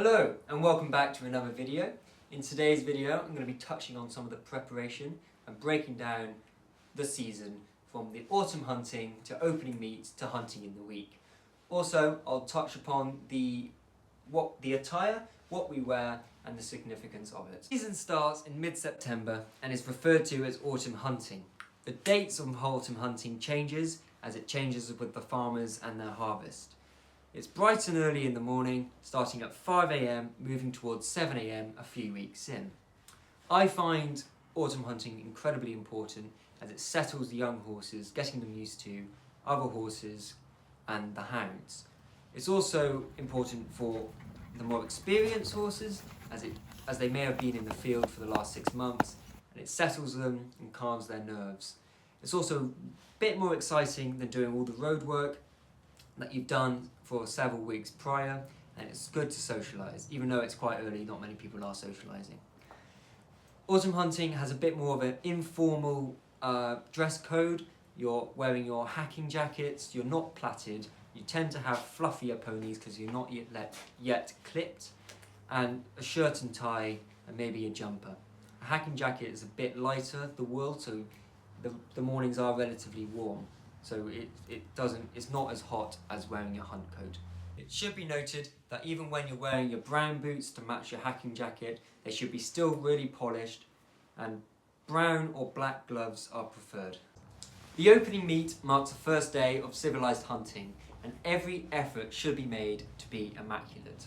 Hello and welcome back to another video. In today's video I'm going to be touching on some of the preparation and breaking down the season from the autumn hunting to opening meet to hunting in the week. Also I'll touch upon the attire, what we wear and the significance of it. The season starts in mid-September and is referred to as autumn hunting. The dates of autumn hunting changes as it changes with the farmers and their harvest. It's bright and early in the morning, starting at 5 AM, moving towards 7 AM a few weeks in. I find autumn hunting incredibly important as it settles the young horses, getting them used to other horses and the hounds. It's also important for the more experienced horses as they may have been in the field for the last 6 months, and it settles them and calms their nerves. It's also a bit more exciting than doing all the road work that you've done for several weeks prior, and it's good to socialise. Even though it's quite early, not many people are socialising. Autumn hunting has a bit more of an informal dress code. You're wearing your hacking jackets, you're not plaited, you tend to have fluffier ponies because you're not yet clipped, and a shirt and tie and maybe a jumper. A hacking jacket is a bit lighter, the wool, so the mornings are relatively warm. So it's not as hot as wearing your hunt coat. It should be noted that even when you're wearing your brown boots to match your hacking jacket, they should be still really polished, and brown or black gloves are preferred. The opening meet marks the first day of civilised hunting, and every effort should be made to be immaculate.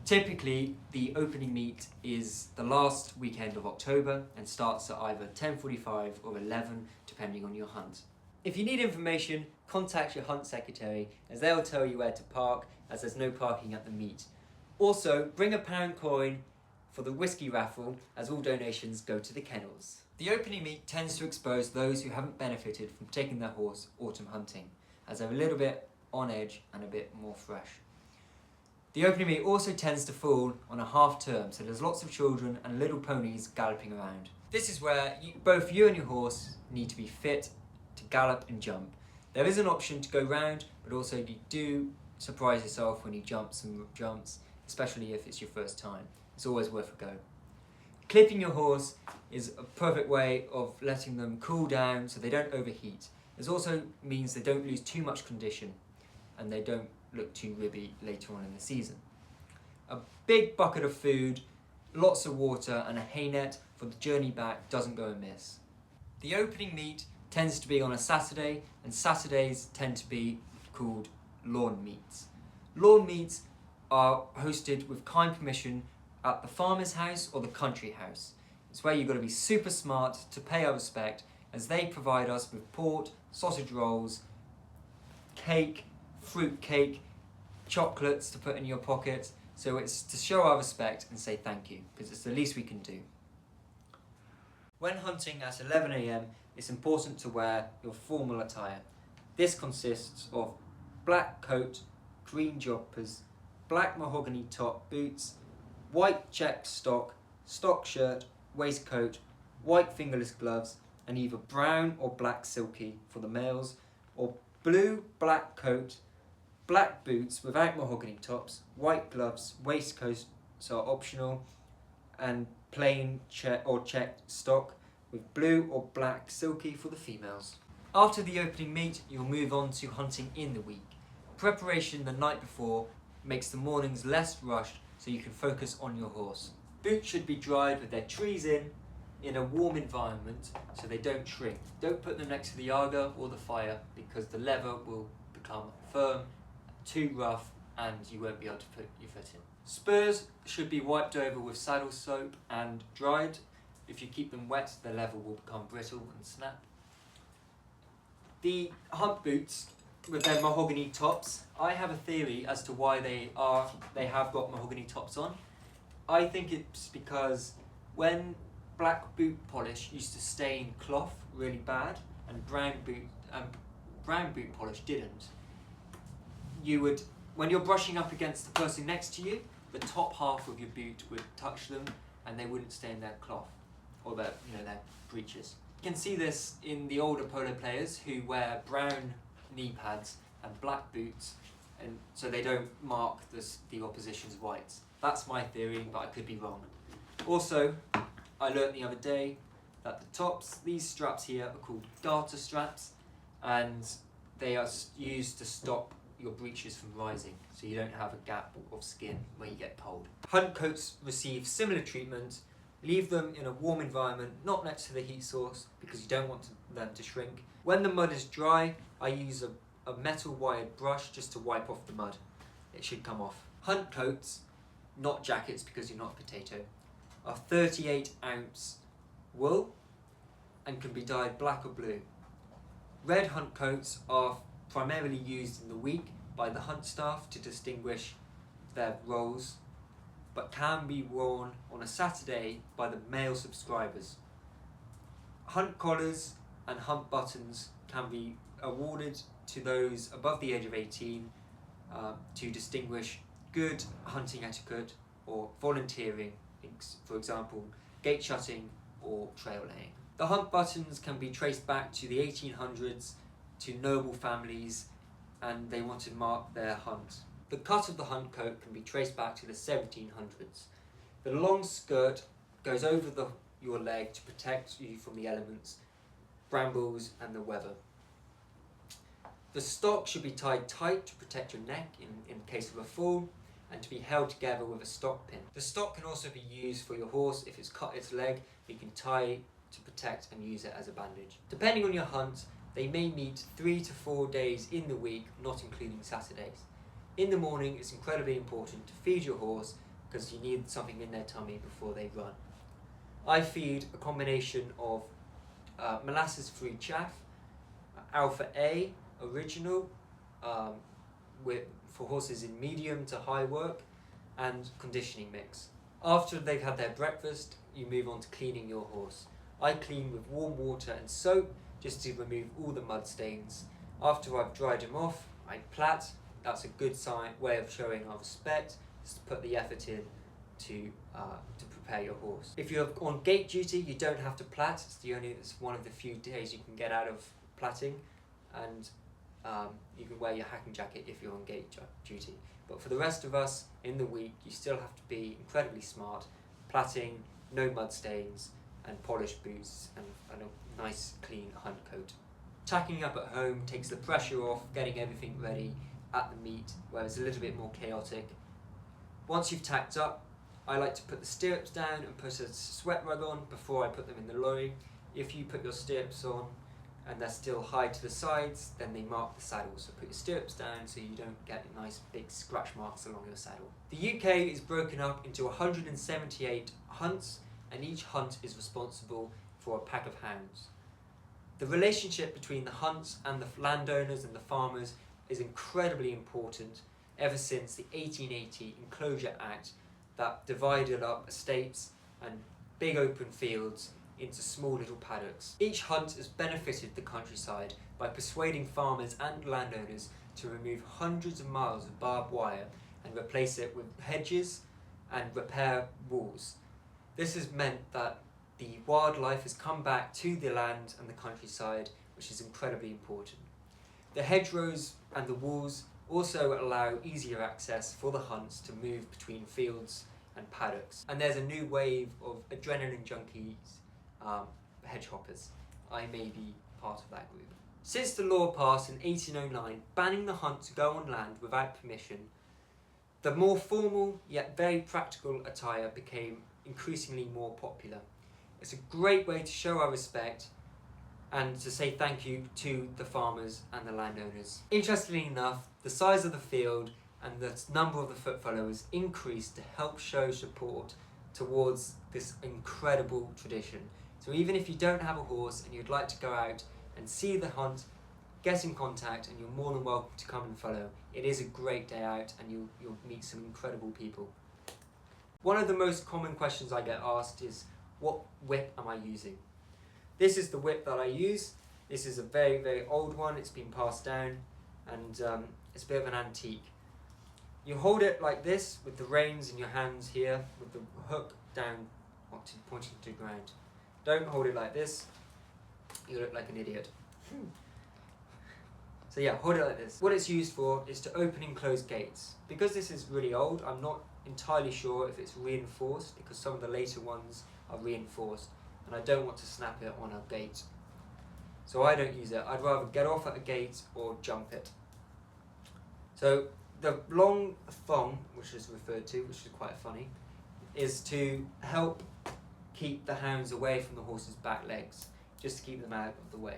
Typically, the opening meet is the last weekend of October and starts at either 10:45 or 11, depending on your hunt. If you need information, contact your hunt secretary as they'll tell you where to park, as there's no parking at the meet. Also, bring a £1 coin for the whiskey raffle, as all donations go to the kennels. The opening meet tends to expose those who haven't benefited from taking their horse autumn hunting, as they're a little bit on edge and a bit more fresh. The opening meet also tends to fall on a half term, so there's lots of children and little ponies galloping around. This is where both you and your horse need to be fit to gallop and jump. There is an option to go round, but also you do surprise yourself when you jump some jumps, especially if it's your first time. It's always worth a go. Clipping your horse is a perfect way of letting them cool down so they don't overheat. It also means they don't lose too much condition and they don't look too ribby later on in the season. A big bucket of food, lots of water and a hay net for the journey back doesn't go amiss. The opening meet tends to be on a Saturday, and Saturdays tend to be called lawn meets. Lawn meets are hosted with kind permission at the farmer's house or the country house. It's where you've got to be super smart to pay our respect, as they provide us with port, sausage rolls, cake, fruit cake, chocolates to put in your pocket. So it's to show our respect and say thank you, because it's the least we can do. When hunting at 11 AM, it's important to wear your formal attire. This consists of black coat, green jumpers, black mahogany top boots, white check stock shirt, waistcoat, white fingerless gloves, and either brown or black silky for the males, or blue, black coat, black boots without mahogany tops, white gloves, waistcoats are optional, and plain checked stock with blue or black silky for the females. After the opening meet, you'll move on to hunting in the week. Preparation the night before makes the mornings less rushed so you can focus on your horse. Boots should be dried with their trees in a warm environment so they don't shrink. Don't put them next to the Aga or the fire because the leather will become firm, too rough, and you won't be able to put your foot in. Spurs should be wiped over with saddle soap and dried. If you keep them wet, the leather will become brittle and snap. The hunt boots with their mahogany tops, I have a theory as to why they have got mahogany tops on. I think it's because when black boot polish used to stain cloth really bad and brown boot polish didn't, when you're brushing up against the person next to you, the top half of your boot would touch them and they wouldn't stain their cloth or their breeches. You can see this in the older polo players who wear brown knee pads and black boots, and so they don't mark the opposition's whites. That's my theory, but I could be wrong. Also, I learnt the other day that the tops, these straps here, are called garter straps, and they are used to stop your breeches from rising, so you don't have a gap of skin when you get cold. Hunt coats receive similar treatment. Leave them in a warm environment, not next to the heat source, because you don't want them to shrink. When the mud is dry, I use a metal wired brush just to wipe off the mud. It should come off. Hunt coats, not jackets because you're not a potato, are 38-ounce wool and can be dyed black or blue. Red hunt coats are primarily used in the week by the hunt staff to distinguish their roles, but can be worn on a Saturday by the male subscribers. Hunt collars and hunt buttons can be awarded to those above the age of 18 to distinguish good hunting etiquette or volunteering, for example, gate shutting or trail laying. The hunt buttons can be traced back to the 1800s to noble families, and they want to mark their hunt. The cut of the hunt coat can be traced back to the 1700s. The long skirt goes over your leg to protect you from the elements, brambles and the weather. The stock should be tied tight to protect your neck in case of a fall, and to be held together with a stock pin. The stock can also be used for your horse. If it's cut its leg, you can tie to protect and use it as a bandage. Depending on your hunt, they may meet 3 to 4 days in the week, not including Saturdays. In the morning, it's incredibly important to feed your horse because you need something in their tummy before they run. I feed a combination of molasses-free chaff, Alpha A original for horses in medium to high work, and conditioning mix. After they've had their breakfast, you move on to cleaning your horse. I clean with warm water and soap just to remove all the mud stains. After I've dried them off, I plait. That's a good way of showing our respect, is to put the effort in to prepare your horse. If you're on gate duty, you don't have to plait. It's one of the few days you can get out of plaiting, and you can wear your hacking jacket if you're on gate duty. But for the rest of us, in the week, you still have to be incredibly smart, plaiting, no mud stains, and polished boots, and a nice clean hunt coat. Tacking up at home takes the pressure off getting everything ready at the meet, where it's a little bit more chaotic. Once you've tacked up, I like to put the stirrups down and put a sweat rug on before I put them in the lorry. If you put your stirrups on and they're still high to the sides, then they mark the saddle. So put your stirrups down so you don't get nice big scratch marks along your saddle. The UK is broken up into 178 hunts, and each hunt is responsible for a pack of hounds. The relationship between the hunts and the landowners and the farmers is incredibly important ever since the 1880 Enclosure Act that divided up estates and big open fields into small little paddocks. Each hunt has benefited the countryside by persuading farmers and landowners to remove hundreds of miles of barbed wire and replace it with hedges and repair walls. This has meant that the wildlife has come back to the land and the countryside, which is incredibly important. The hedgerows and the walls also allow easier access for the hunts to move between fields and paddocks. And there's a new wave of adrenaline junkies, hedgehoppers. I may be part of that group. Since the law passed in 1809 banning the hunt to go on land without permission, the more formal yet very practical attire became increasingly more popular. It's a great way to show our respect and to say thank you to the farmers and the landowners. Interestingly enough, the size of the field and the number of the foot followers increased to help show support towards this incredible tradition. So even if you don't have a horse and you'd like to go out and see the hunt, get in contact and you're more than welcome to come and follow. It is a great day out and you'll meet some incredible people. One of the most common questions I get asked is, what whip am I using? This is the whip that I use. This is a very, very old one. It's been passed down and it's a bit of an antique. You hold it like this with the reins in your hands here with the hook down pointing to the ground. Don't hold it like this. You look like an idiot. So yeah, hold it like this. What it's used for is to open and close gates. Because this is really old, I'm not entirely sure if it's reinforced, because some of the later ones are reinforced and I don't want to snap it on a gate. So I don't use it. I'd rather get off at a gate or jump it. So the long thong, which is referred to, which is quite funny, is to help keep the hounds away from the horse's back legs, just to keep them out of the way.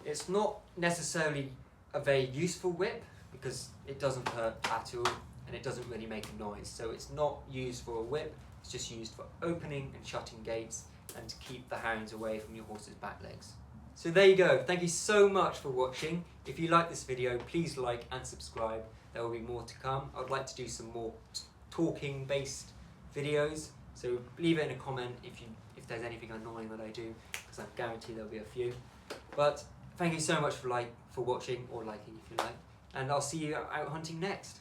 It's not necessarily a very useful whip because it doesn't hurt at all and it doesn't really make a noise. So it's not used for a whip, it's just used for opening and shutting gates and to keep the hounds away from your horse's back legs. So there you go. Thank you so much for watching. If you like this video, please like and subscribe. There will be more to come. I'd like to do some more talking based videos. So leave it in a comment if there's anything annoying that I do, because I guarantee there'll be a few. But thank you so much for watching, or liking if you like, and I'll see you out hunting next.